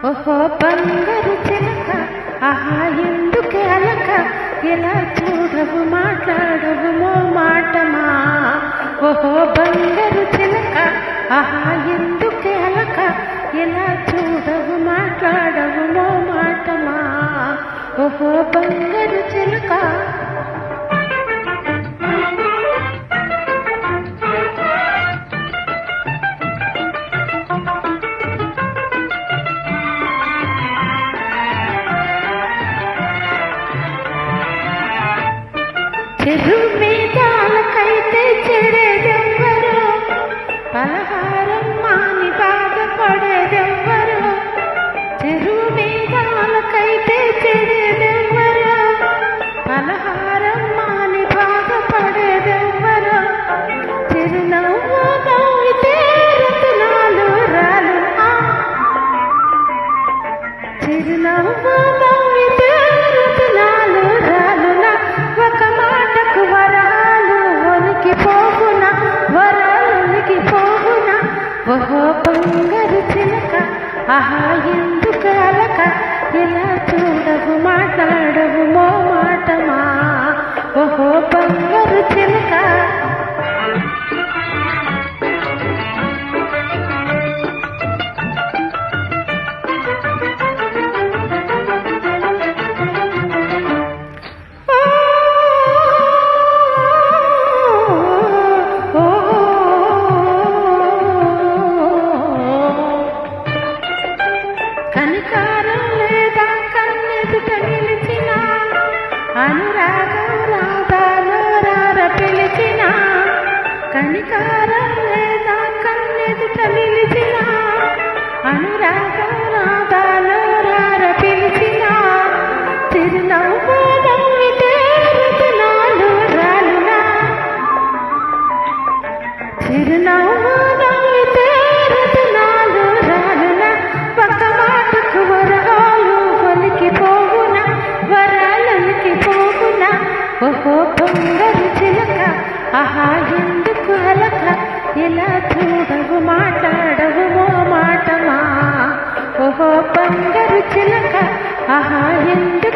ఓహో బంగారు చిలక ఆహా ఎందుకే అలక ఎలా చూడవు మాట్లాడవు మో మాటమా. ఓహో బంగారు చిలక ఆహా ఎందుకే అలక ఎలా చూడవు మాట్లాడవు మో మాటమా. ఓహో బంగారు చిలక చెరువు మీద అలకైతే చెడేదెవ్వరు, పలహారం మాని బాధపడేదెవ్వరు. చెరువు మీద అలకైతే చెడేదెవ్వరు, పలహారం మాని బాధపడేదెవ్వరు. చిరునవ్వు నవ్వితే రతనాలు రాలునా, చిరునవ్వు నవ్వితే రతనాలు రాలునా. ఒక మాటకు వరాలు వనికి పోగునా, వరాలునికి పోగునా. ఓహో బంగారు చిలక ఆహా ఎందుకు అలక ఎలా చూడవు మాట్లాడవు మో మాటమా. ఓహో బంగారు చిలక కనికారం లేదా కన్నెదుట నిలిచిన, అనురాగం రాధాలో రార పిలిచిన. కనికారం లేదా కన్నెదుట నిలిచిన, అనురాగం రాధాలో రార పిలిచిన. చిరునవ్వు నవ్వితే రతనాలు రాలునా, చిరునవ్వు నవ్వితే రతనాలు రాలునా. ఒక మాటకు వరాలు వనికి పోగునా, వరాలనికి పోగునా. ఓహో బంగారు చిలక ఆహా ఎందుకు అలక ఎలా చూడవు మాట్లాడవు మో మాటమా. ఓహో బంగారు చిలక ఆహా ఎందుకు